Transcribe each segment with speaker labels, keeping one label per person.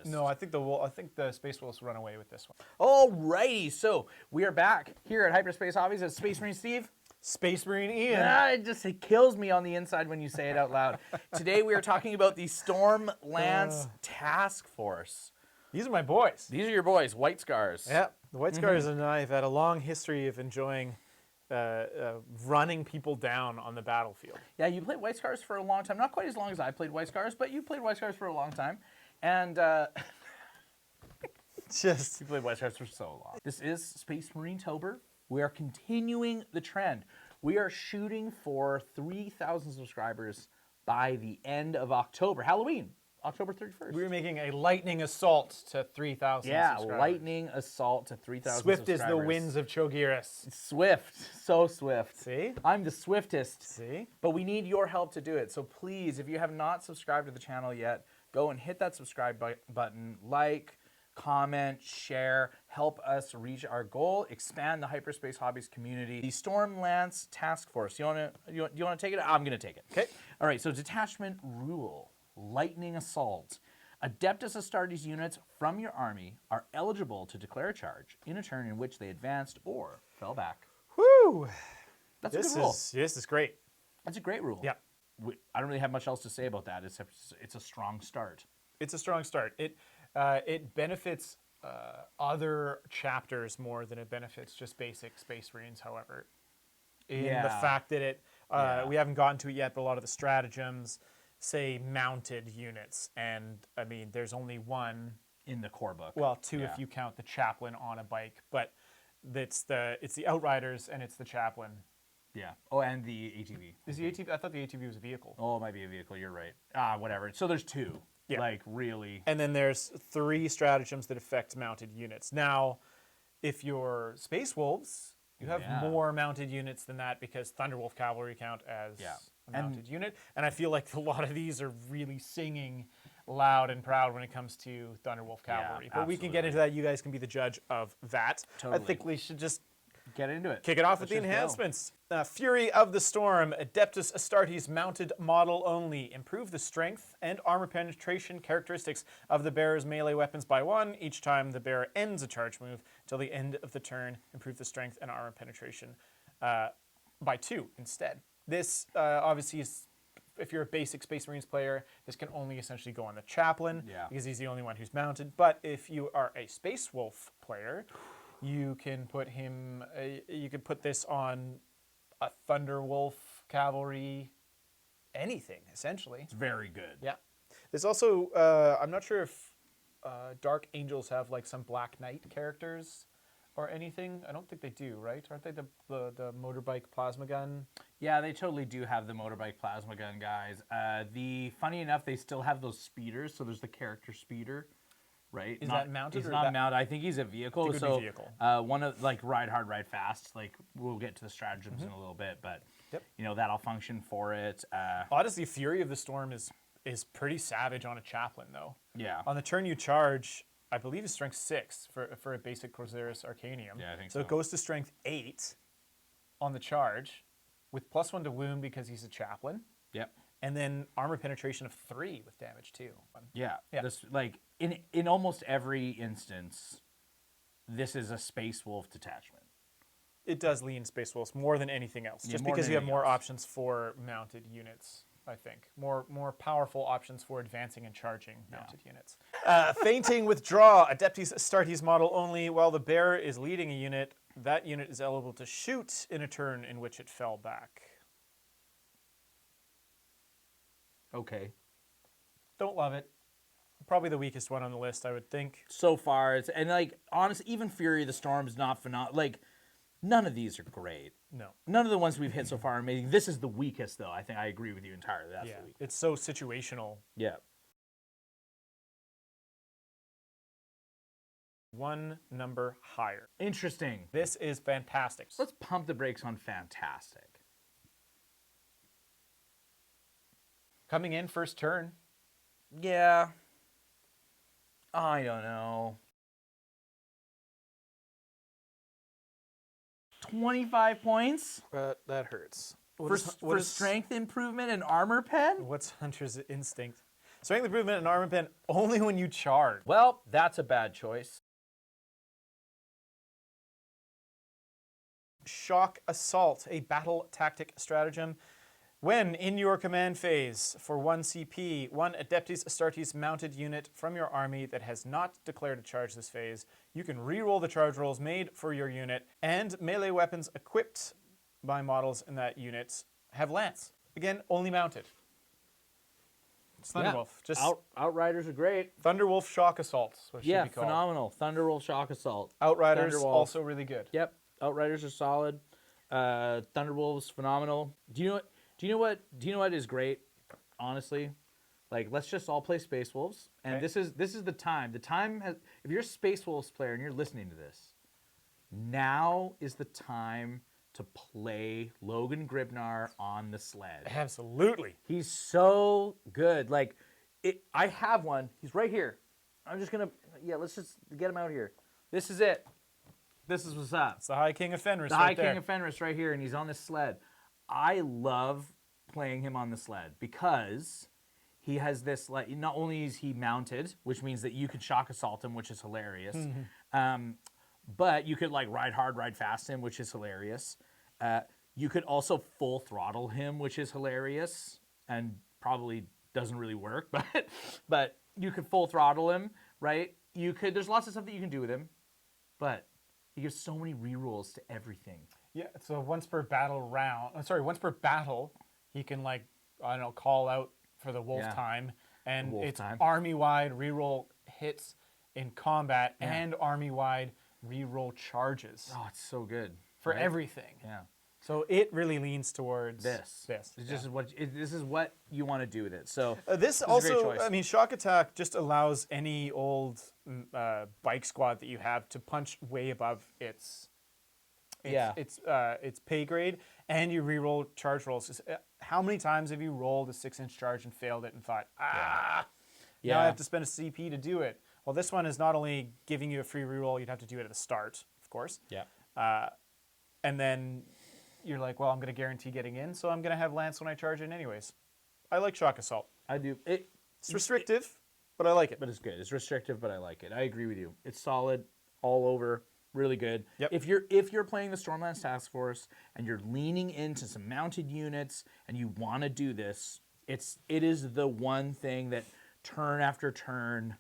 Speaker 1: No, I think the Space Wolves run away with this one.
Speaker 2: Alrighty, so we are back here at Hyperspace Hobbies as Space Marine Steve.
Speaker 1: Space Marine Ian.
Speaker 2: It kills me on the inside when you say it out loud. Today we are talking about the Stormlance Task Force.
Speaker 1: These are my boys.
Speaker 2: These are your boys, White Scars.
Speaker 1: Yeah, the White Scars and I have had a long history of enjoying running people down on the battlefield.
Speaker 2: Yeah, you played White Scars for a long time. Not quite as long as I played White Scars, but you played White Scars for a long time. And you played White Scars for so long. This is Space Marine Tober. We are continuing the trend. We are shooting for 3,000 subscribers by the end of October. Halloween, October 31st.
Speaker 1: We were making a lightning assault to 3,000 subscribers.
Speaker 2: Lightning assault to 3,000
Speaker 1: Swift
Speaker 2: subscribers.
Speaker 1: as the winds of Chogiris.
Speaker 2: Swift, so swift.
Speaker 1: See?
Speaker 2: I'm the swiftest.
Speaker 1: See?
Speaker 2: But we need your help to do it. So please, if you have not subscribed to the channel yet, go and hit that subscribe button, like, comment, share, help us reach our goal, expand the Hyperspace Hobbies community. The Stormlance Task Force. You want to take it? I'm going to take it.
Speaker 1: Okay.
Speaker 2: All right, so detachment rule, lightning assault. Adeptus Astartes units from your army are eligible to declare a charge in a turn in which they advanced or fell back.
Speaker 1: Woo!
Speaker 2: That's a good rule.
Speaker 1: This is great.
Speaker 2: That's a great rule.
Speaker 1: Yeah.
Speaker 2: I don't really have much else to say about that, except it's a strong start.
Speaker 1: It's a strong start. It benefits other chapters more than it benefits just basic Space Marines, however. In the fact that we haven't gotten to it yet, but a lot of the stratagems say mounted units. And, I mean, there's only one.
Speaker 2: In the core book.
Speaker 1: Well, two if you count the chaplain on a bike. But it's the Outriders and it's the chaplain.
Speaker 2: Yeah. Oh, and the ATV.
Speaker 1: Is the ATV? I thought the ATV was a vehicle.
Speaker 2: Oh, it might be a vehicle. You're right. Whatever. So there's two.
Speaker 1: Yeah.
Speaker 2: Like, really.
Speaker 1: And then there's 3 stratagems that affect mounted units. Now, if you're Space Wolves, you have more mounted units than that because Thunderwolf Cavalry count as a mounted unit. And I feel like a lot of these are really singing loud and proud when it comes to Thunderwolf Cavalry. But we can get into that. You guys can be the judge of that.
Speaker 2: Totally.
Speaker 1: I think we should just
Speaker 2: get into it.
Speaker 1: Kick it off with the enhancements. Fury of the Storm, Adeptus Astartes mounted model only. Improve the strength and armor penetration characteristics of the bearer's melee weapons by 1 each time the bearer ends a charge move till the end of the turn. Improve the strength and armor penetration by 2 instead. This obviously is, if you're a basic Space Marines player, this can only essentially go on the chaplain because he's the only one who's mounted. But if you are a Space Wolf player, you can put him. You could put this on a Thunderwolf Cavalry, anything essentially.
Speaker 2: It's very good.
Speaker 1: Yeah. There's also I'm not sure if Dark Angels have like some Black Knight characters or anything. I don't think they do, right? Aren't they the motorbike plasma gun?
Speaker 2: Yeah, they totally do have the motorbike plasma gun guys. Funny enough, they still have those speeders. So there's the character speeder. Right?
Speaker 1: Is that mounted?
Speaker 2: He's not mounted. I think he's a vehicle.
Speaker 1: It could be vehicle.
Speaker 2: One of like ride hard, ride fast. Like we'll get to the stratagems in a little bit, but you know that'll function for it.
Speaker 1: Honestly, Fury of the Storm is pretty savage on a chaplain though.
Speaker 2: Yeah.
Speaker 1: On the turn you charge, I believe it's strength 6 for a basic Corsairus Arcanium.
Speaker 2: Yeah, I think so.
Speaker 1: So it goes to strength 8 on the charge, with +1 to wound because he's a chaplain.
Speaker 2: Yep.
Speaker 1: And then armor penetration of 3 with damage 2.
Speaker 2: Yeah. This, like in almost every instance, this is a Space Wolf detachment.
Speaker 1: It does lean Space Wolves more than anything else, just
Speaker 2: more
Speaker 1: because
Speaker 2: than
Speaker 1: you have
Speaker 2: anything
Speaker 1: more
Speaker 2: else.
Speaker 1: options for mounted units. I think more powerful options for advancing and charging mounted units. Fainting withdraw, Adeptus Astartes model only. While the bearer is leading a unit, that unit is eligible to shoot in a turn in which it fell back.
Speaker 2: Okay.
Speaker 1: Don't love it. Probably the weakest one on the list, I would think.
Speaker 2: So far, and like honestly, even Fury of the Storm is not phenomenal. Like none of these are great.
Speaker 1: No.
Speaker 2: None of the ones we've hit so far are amazing. This is the weakest, though. I think I agree with you entirely. That's the weakest.
Speaker 1: It's so situational.
Speaker 2: Yeah.
Speaker 1: One number higher.
Speaker 2: Interesting.
Speaker 1: This is fantastic.
Speaker 2: Let's pump the brakes on fantastic.
Speaker 1: Coming in first turn.
Speaker 2: Yeah. I don't know. 25 points
Speaker 1: That hurts.
Speaker 2: for strength improvement and armor pen?
Speaker 1: What's Hunter's Instinct? Strength improvement and armor pen only when you charge.
Speaker 2: Well, that's a bad choice.
Speaker 1: Shock Assault, a battle tactic stratagem. When in your command phase, for 1 CP, one Adeptus Astartes mounted unit from your army that has not declared a charge this phase, you can reroll the charge rolls made for your unit, and melee weapons equipped by models in that unit have lance. Again, only mounted. It's Thunderwolf. Just
Speaker 2: Outriders are great.
Speaker 1: Thunderwolf Shock Assault. What it should be called.
Speaker 2: Phenomenal. Thunderwolf Shock Assault.
Speaker 1: Outriders
Speaker 2: Thunderwolf.
Speaker 1: also really good.
Speaker 2: Yep. Outriders are solid. Thunderwolves phenomenal. Do you know what is great? Honestly, like let's just all play Space Wolves, and
Speaker 1: Okay.
Speaker 2: this is the time. The time has. If you're a Space Wolves player and you're listening to this, now is the time to play Logan Gribnar on the sled.
Speaker 1: Absolutely.
Speaker 2: He's so good. Like, I have one. He's right here. I'm just gonna. Yeah, let's just get him out here. This is it. This is what's up.
Speaker 1: It's the High King of Fenris
Speaker 2: The
Speaker 1: right
Speaker 2: High
Speaker 1: there.
Speaker 2: King of Fenris right here, and he's on this sled. I love playing him on the sled because he has this, like, not only is he mounted, which means that you could shock assault him, which is hilarious, but you could like ride hard, ride fast him, which is hilarious. You could also full throttle him, which is hilarious and probably doesn't really work, but you could full throttle him, right? There's lots of stuff that you can do with him, but he gives so many rerolls to everything.
Speaker 1: Yeah, so once per battle, he can, like, I don't know, call out for the wolf time, and it's army-wide reroll hits in combat and army-wide reroll charges.
Speaker 2: Oh, it's so good
Speaker 1: for everything.
Speaker 2: Yeah.
Speaker 1: So it really leans towards
Speaker 2: this.
Speaker 1: This
Speaker 2: is what you want to do with it. So
Speaker 1: this
Speaker 2: is a
Speaker 1: also,
Speaker 2: great choice.
Speaker 1: I mean, Shock Attack just allows any old bike squad that you have to punch way above its pay grade, and you reroll charge rolls. How many times have you rolled a 6-inch charge and failed it and thought, now I have to spend a CP to do it? Well, this one is not only giving you a free reroll, you'd have to do it at the start, of course.
Speaker 2: Yeah.
Speaker 1: And then you're like, well, I'm going to guarantee getting in, so I'm going to have Lance when I charge in anyways. I like Shock Assault.
Speaker 2: I do.
Speaker 1: It's restrictive, but I like it.
Speaker 2: But it's good. It's restrictive, but I like it. I agree with you. It's solid all over. Really good.
Speaker 1: Yep.
Speaker 2: If you're playing the Stormlance Task Force and you're leaning into some mounted units and you want to do this, it is the one thing that turn after turn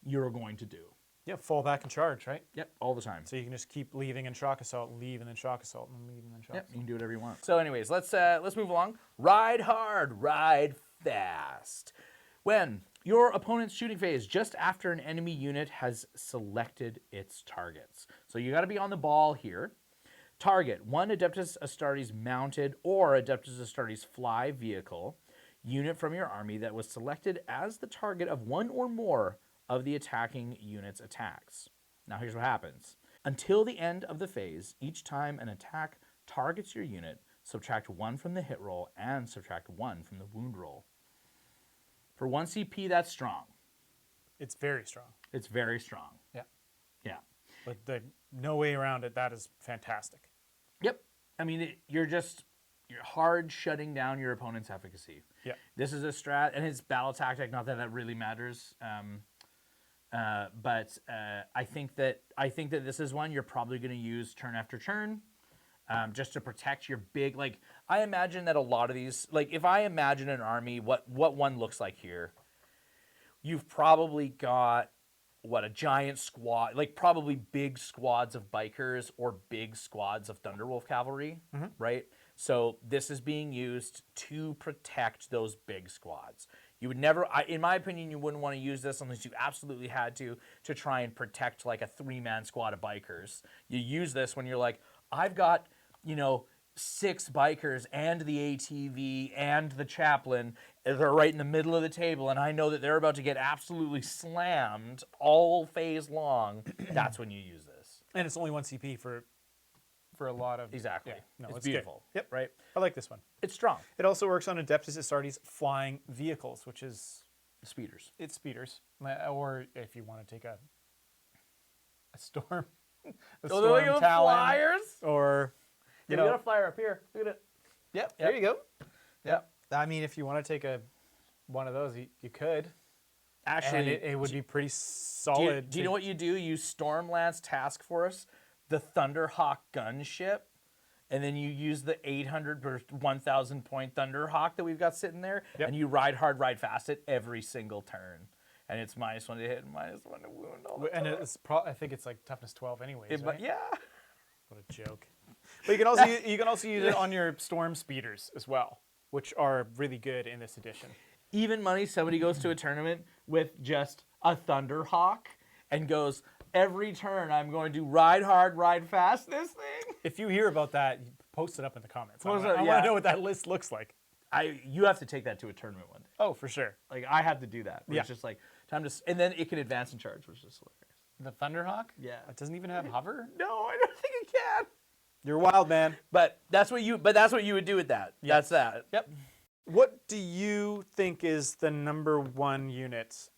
Speaker 2: you're going to do.
Speaker 1: Yeah, fall back and charge, right?
Speaker 2: Yep, all the time.
Speaker 1: So you can just keep leaving and Shock Assault, leave and then Shock Assault, and leave and then Shock
Speaker 2: Yep,
Speaker 1: Assault.
Speaker 2: you can do whatever you want. So anyways, let's move along. Ride hard, ride fast. When your opponent's shooting phase, just after an enemy unit has selected its targets. So you got to be on the ball here. Target, one Adeptus Astartes mounted or Adeptus Astartes fly vehicle unit from your army that was selected as the target of one or more of the attacking unit's attacks. Now here's what happens. Until the end of the phase, each time an attack targets your unit, subtract 1 from the hit roll and subtract 1 from the wound roll. For 1 CP, that's strong.
Speaker 1: It's very strong.
Speaker 2: It's very strong.
Speaker 1: Yeah.
Speaker 2: Yeah.
Speaker 1: But no way around it. That is fantastic.
Speaker 2: Yep. I mean, you're hard shutting down your opponent's efficacy.
Speaker 1: Yeah.
Speaker 2: This is a strat, and it's battle tactic. Not that really matters. But I think that this is one you're probably going to use turn after turn, just to protect your big. Like, I imagine that a lot of these, like, if I imagine an army, what one looks like here, you've probably got a giant squad, like probably big squads of bikers or big squads of Thunderwolf cavalry, right? So this is being used to protect those big squads. You would never, in my opinion, you wouldn't want to use this unless you absolutely had to try and protect like a 3-man squad of bikers. You use this when you're like, I've got, 6 bikers and the ATV and the chaplain. They're right in the middle of the table, and I know that they're about to get absolutely slammed all phase long. That's when you use this.
Speaker 1: And it's only 1 CP for a lot of...
Speaker 2: Exactly.
Speaker 1: Yeah, no,
Speaker 2: it's beautiful.
Speaker 1: Good. Yep.
Speaker 2: Right?
Speaker 1: I like this one.
Speaker 2: It's strong.
Speaker 1: It also works on Adeptus Astartes flying vehicles, which is...
Speaker 2: Speeders.
Speaker 1: It's speeders. Or if you want to take a storm...
Speaker 2: Talon, flyers?
Speaker 1: Or...
Speaker 2: We got a flyer up here. Look at it.
Speaker 1: Yep, there you go. Yep. I mean, if you want to take one of those, you could.
Speaker 2: Actually,
Speaker 1: And it would be pretty
Speaker 2: do
Speaker 1: solid.
Speaker 2: you know what you do? You Stormlance Task Force, the Thunderhawk gunship, and then you use the 800 or 1,000 point Thunderhawk that we've got sitting there,
Speaker 1: Yep.
Speaker 2: and you ride hard, ride fast it every single turn. And it's -1 to hit and -1 to wound all the
Speaker 1: And
Speaker 2: time.
Speaker 1: it's I think it's like toughness 12 anyways,
Speaker 2: But
Speaker 1: right?
Speaker 2: yeah.
Speaker 1: What a joke. But you can also use it on your storm speeders as well, which are really good in this edition.
Speaker 2: Even money, somebody goes to a tournament with just a Thunderhawk and goes, every turn I'm going to ride hard, ride fast this thing.
Speaker 1: If you hear about that, post it up in the comments. I
Speaker 2: Post
Speaker 1: want
Speaker 2: it,
Speaker 1: to
Speaker 2: yeah.
Speaker 1: know what that list looks like.
Speaker 2: You have to take that to a tournament one day.
Speaker 1: Oh, for sure.
Speaker 2: Like, I have to do that.
Speaker 1: Yeah.
Speaker 2: It's just like, time to, and then it can advance and charge, which is hilarious.
Speaker 1: The Thunderhawk?
Speaker 2: Yeah.
Speaker 1: It doesn't even have hover?
Speaker 2: No, I don't think it can.
Speaker 1: You're wild, man.
Speaker 2: But that's what you would do with that. That's that.
Speaker 1: Yep. What do you think is the #1 unit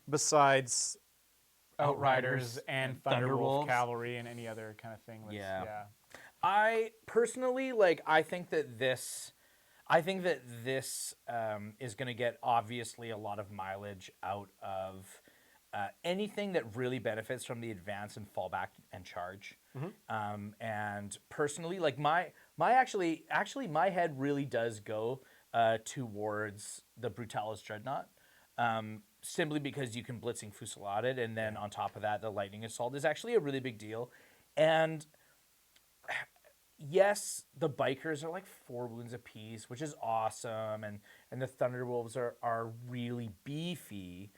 Speaker 1: besides Outriders and Thunderwolf
Speaker 2: Thunderwolves?
Speaker 1: Cavalry and any other kind of thing?
Speaker 2: Yeah. I personally I think that this is going to get obviously a lot of mileage out of anything that really benefits from the advance and fallback and charge. And personally, like my head really does go towards the Brutalis Dreadnought. Simply because you can blitzing fusillade it, and then on top of that, the lightning assault is actually a really big deal. And yes, the bikers are like 4 wounds apiece, which is awesome, and the Thunderwolves are really beefy.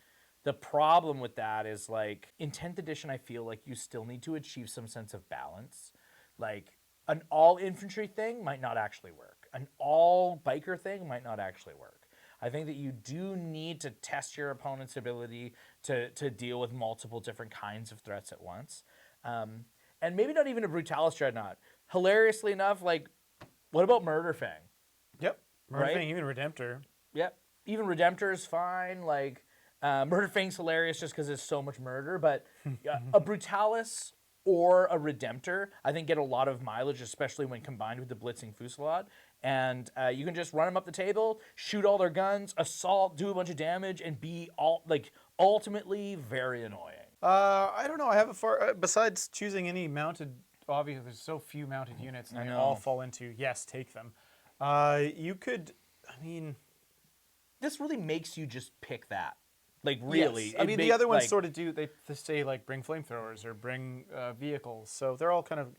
Speaker 2: The problem with that is, like, in 10th edition, I feel like you still need to achieve some sense of balance. Like, an all infantry thing might not actually work. An all biker thing might not actually work. I think that you do need to test your opponent's ability to deal with multiple different kinds of threats at once. And maybe not even a Brutalis Dreadnought. Hilariously enough, like, what about Murder Fang?
Speaker 1: Yep.
Speaker 2: Right?
Speaker 1: Right? Even Redemptor.
Speaker 2: Yep. Even Redemptor is fine. Like, Murder Fang's hilarious just because there's so much murder. But a Brutalis or a Redemptor, I think, get a lot of mileage, especially when combined with the blitzing fusillade. And you can just run them up the table, shoot all their guns, assault, do a bunch of damage, and be ultimately very annoying.
Speaker 1: I don't know. I have a far besides choosing any mounted. Obviously, there's so few mounted units, and they all fall into yes, take them. You could, I mean,
Speaker 2: this really makes you just pick that. Like, really.
Speaker 1: Yes. I mean, the other ones sort of do. They say like bring flamethrowers or bring vehicles, so they're all kind of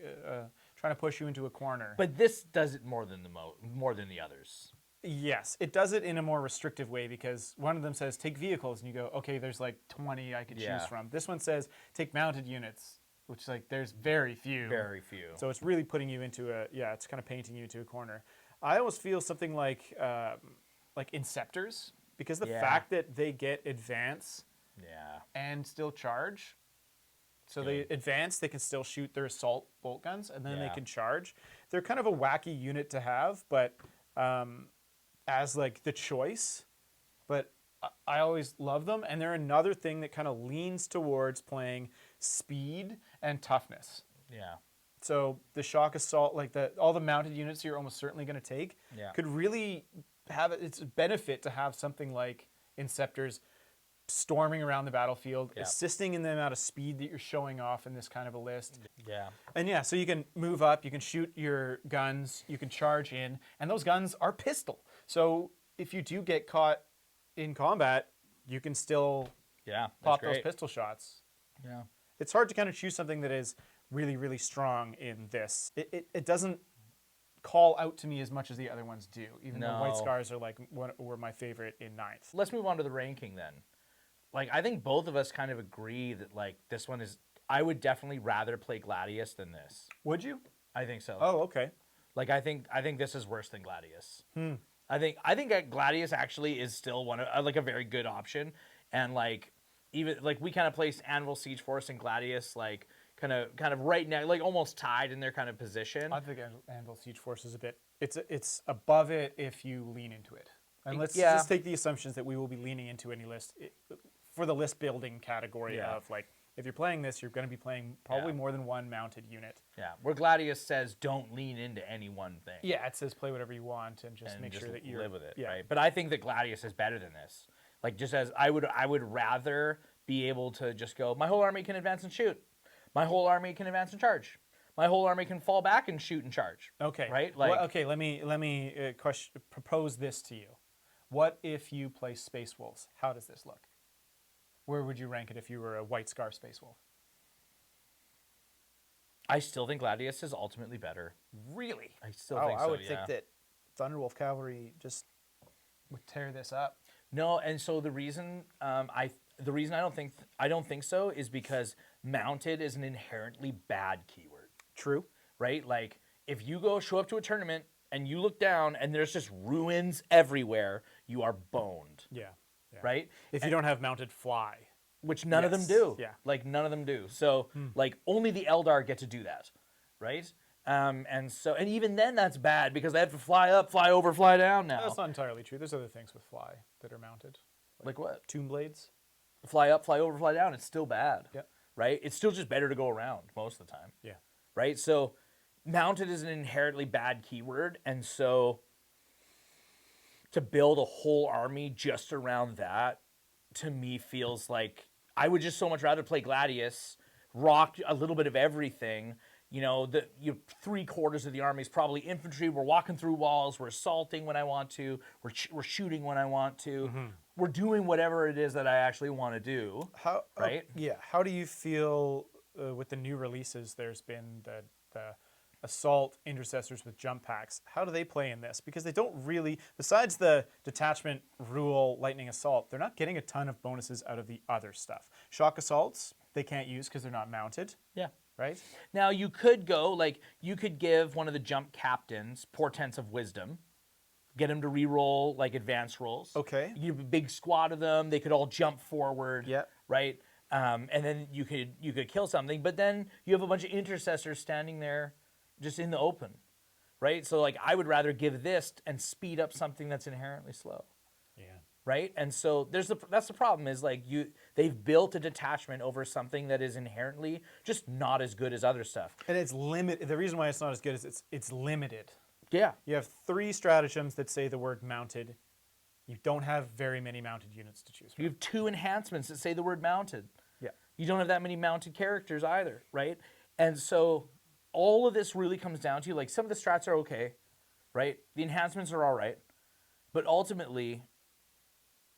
Speaker 1: trying to push you into a corner.
Speaker 2: But this does it more than the others.
Speaker 1: Yes, it does it in a more restrictive way because one of them says take vehicles, and you go, okay, there's like 20 I could choose from. This one says take mounted units, which like there's very few.
Speaker 2: Very few.
Speaker 1: So it's really putting you into it's kind of painting you into a corner. I almost feel something like Inceptors, because the fact that they get advance and still charge. So they advance, they can still shoot their assault bolt guns, and then they can charge. They're kind of a wacky unit to have, but as like the choice. But I always love them, and they're another thing that kind of leans towards playing speed and toughness.
Speaker 2: Yeah.
Speaker 1: So the shock assault, like all the mounted units you're almost certainly going to take, could really have its benefit to have something like Inceptors storming around the battlefield, assisting in the amount of speed that you're showing off in this kind of a list.
Speaker 2: Yeah.
Speaker 1: And so you can move up, you can shoot your guns, you can charge in, and those guns are pistol. So if you do get caught in combat, you can still pop those pistol shots.
Speaker 2: Yeah.
Speaker 1: It's hard to kind of choose something that is really, really strong in this. It doesn't call out to me as much as the other ones do, even though White Scars are were my favorite in 9th.
Speaker 2: Let's move on to the ranking then. Like, I think both of us kind of agree that, like, this one is... I would definitely rather play Gladius than this.
Speaker 1: Would you?
Speaker 2: I think so.
Speaker 1: Oh, okay.
Speaker 2: Like, I think this is worse than Gladius. I think that Gladius actually is still one of like a very good option, and like even like we kind of placed Anvil Siege Force and Gladius like kind of right now, like almost tied in their kind of position.
Speaker 1: I think Anvil Siege Force is a bit. It's above it if you lean into it. And let's just take the assumptions that we will be leaning into any list for the list building category of like, if you're playing this, you're going to be playing probably more than one mounted unit.
Speaker 2: Yeah, where Gladius says don't lean into any one thing.
Speaker 1: Yeah, it says play whatever you want and just make sure that you
Speaker 2: live with it.
Speaker 1: Yeah.
Speaker 2: Right? But I think that Gladius is better than this. Like just as I would rather be able to just go, my whole army can advance and shoot. My whole army can advance and charge. My whole army can fall back and shoot and charge.
Speaker 1: Okay.
Speaker 2: Right?
Speaker 1: Well,
Speaker 2: Like,
Speaker 1: okay. Let me propose this to you. What if you play Space Wolves? How does this look? Where would you rank it if you were a White Scar Space Wolf?
Speaker 2: I still think Gladius is ultimately better.
Speaker 1: Really?
Speaker 2: I still think so,
Speaker 1: I would
Speaker 2: yeah.
Speaker 1: think that Thunderwolf Cavalry just would tear this up.
Speaker 2: No, and so the reason I don't think so is because mounted is an inherently bad keyword,
Speaker 1: True.
Speaker 2: right? Like if you show up to a tournament and you look down and there's just ruins everywhere, you are boned,
Speaker 1: Yeah.
Speaker 2: right?
Speaker 1: If you don't have mounted fly.
Speaker 2: Which none of them
Speaker 1: Yes,
Speaker 2: do.
Speaker 1: yeah.
Speaker 2: Like none of them do. So like only the Eldar get to do that, right? And even then that's bad because they have to fly up, fly over, fly down now.
Speaker 1: That's not entirely true. There's other things with fly that are mounted.
Speaker 2: Like what?
Speaker 1: Tomb Blades.
Speaker 2: Fly up, fly over, fly down. It's still bad.
Speaker 1: Yeah.
Speaker 2: Right? It's still just better to go around most of the time.
Speaker 1: Yeah.
Speaker 2: Right? So mounted is an inherently bad keyword. And so to build a whole army just around that, to me, feels like I would just so much rather play Gladius, rock a little bit of everything. You know, 3/4 of the army is probably infantry. We're walking through walls. We're assaulting when I want to. We're shooting when I want to. We're doing whatever it is that I actually want to do.
Speaker 1: How?
Speaker 2: Right?
Speaker 1: Yeah. How do you feel with the new releases? There's been the assault intercessors with jump packs. How do they play in this? Because they don't really, besides the detachment rule lightning assault, they're not getting a ton of bonuses out of the other stuff. Shock assaults they can't use because they're not mounted.
Speaker 2: Yeah.
Speaker 1: Right?
Speaker 2: Now you could go you could give one of the jump captains Portents of Wisdom, get him to re-roll like advanced rolls.
Speaker 1: Okay.
Speaker 2: You have a big squad of them. They could all jump forward.
Speaker 1: Yeah.
Speaker 2: Right. And then you could kill something, but then you have a bunch of intercessors standing there, just in the open, right? So like I would rather give this and speed up something that's inherently slow.
Speaker 1: Yeah.
Speaker 2: Right? And so that's the problem is like they've built a detachment over something that is inherently just not as good as other stuff.
Speaker 1: And it's limited. The reason why it's not as good is it's limited.
Speaker 2: Yeah.
Speaker 1: You have 3 stratagems that say the word mounted. You don't have very many mounted units to choose from.
Speaker 2: You have 2 enhancements that say the word mounted.
Speaker 1: Yeah.
Speaker 2: You don't have that many mounted characters either, right? And so all of this really comes down to like some of the strats are okay, right? The enhancements are all right. But ultimately,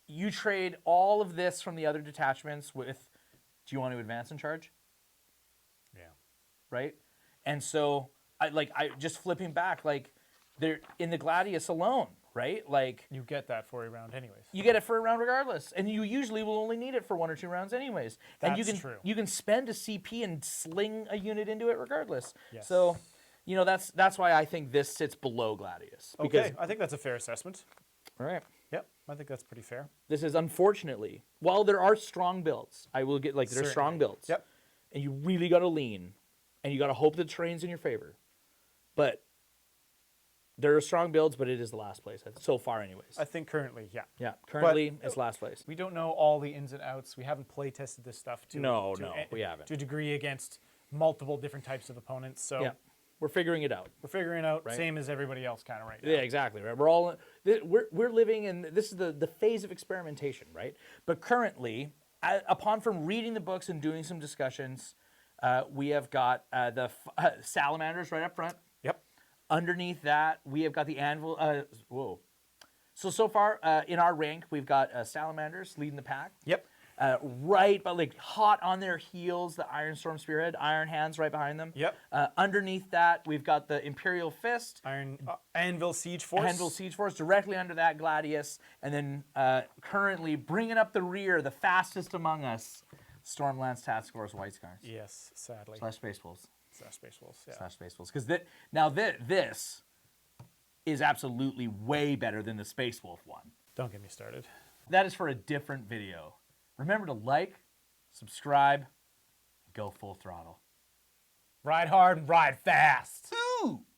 Speaker 2: you trade all of this from the other detachments with, do you want to advance and charge?
Speaker 1: Yeah.
Speaker 2: Right? And so I just flipping back, like they're in the Gladius alone, right? Like
Speaker 1: You get that for a round anyways.
Speaker 2: you get it for a round regardless, and you usually will only need it for 1 or 2 rounds anyways. And
Speaker 1: That's true.
Speaker 2: You can spend a CP and sling a unit into it regardless.
Speaker 1: Yes.
Speaker 2: So, you know, that's why I think this sits below Gladius.
Speaker 1: Okay, I think that's a fair assessment.
Speaker 2: All right.
Speaker 1: Yep, I think that's pretty fair.
Speaker 2: This is unfortunately, while there are strong builds, I will get there's strong
Speaker 1: Certainly.
Speaker 2: builds.
Speaker 1: Yep.
Speaker 2: And you really got to lean, and you got to hope the terrain's in your favor. But there are strong builds, but it is the last place so far, anyways.
Speaker 1: I think currently, yeah.
Speaker 2: Yeah, currently it's last place.
Speaker 1: We don't know all the ins and outs. We haven't play tested this stuff
Speaker 2: No, we haven't.
Speaker 1: to a degree against multiple different types of opponents. So
Speaker 2: Yeah, we're figuring it out.
Speaker 1: we're figuring out
Speaker 2: Right.
Speaker 1: same as everybody else kind of right now.
Speaker 2: Yeah, exactly. Right. We're living in this is the phase of experimentation, right? But currently, upon from reading the books and doing some discussions, we have got the salamanders right up front.
Speaker 1: Yep.
Speaker 2: Underneath that, we have got the anvil. So far in our rank, we've got salamanders leading the pack.
Speaker 1: Yep.
Speaker 2: Right, but like hot on their heels, the Iron Storm Spearhead, Iron Hands right behind them.
Speaker 1: Yep.
Speaker 2: Underneath that, we've got the Imperial Fist.
Speaker 1: Anvil Siege Force.
Speaker 2: Anvil Siege Force directly under that Gladius, and then currently bringing up the rear, the fastest among us, Stormlance Task Force White Scars.
Speaker 1: Yes, sadly.
Speaker 2: / Space Wolves.
Speaker 1: Space Wolves. Yeah.
Speaker 2: / Space Wolves. Because this is absolutely way better than the Space Wolf one.
Speaker 1: Don't get me started.
Speaker 2: That is for a different video. Remember to like, subscribe, go full throttle.
Speaker 1: Ride hard and ride fast.
Speaker 2: Ooh!